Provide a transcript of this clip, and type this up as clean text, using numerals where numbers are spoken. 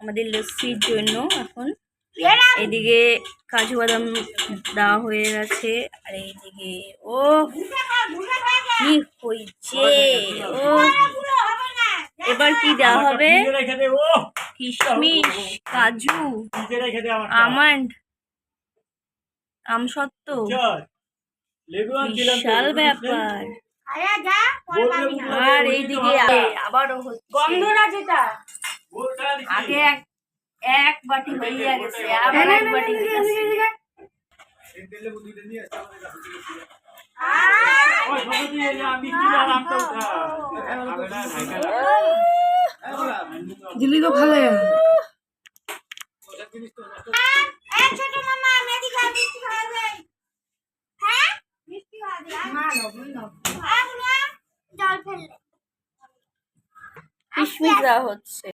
আমাদের লস্যির জন্য। এখন এদিকে কাজু বাদাম দেওয়া হয়ে গেছে, আর এইদিকে ও কি হয়েছে, ও এবার কি দেওয়া হবে? কিশমিশ, কাজু, আমন্ড, আমসত্ত্ব, বিশাল ব্যাপার। আর এইদিকে আবারও গন্ধরা, যেটা আগে এক বাটি হইয়া গেছে, আবার এক বাটি দিলি তো ভালো। কিশমিশ দেওয়া হচ্ছে।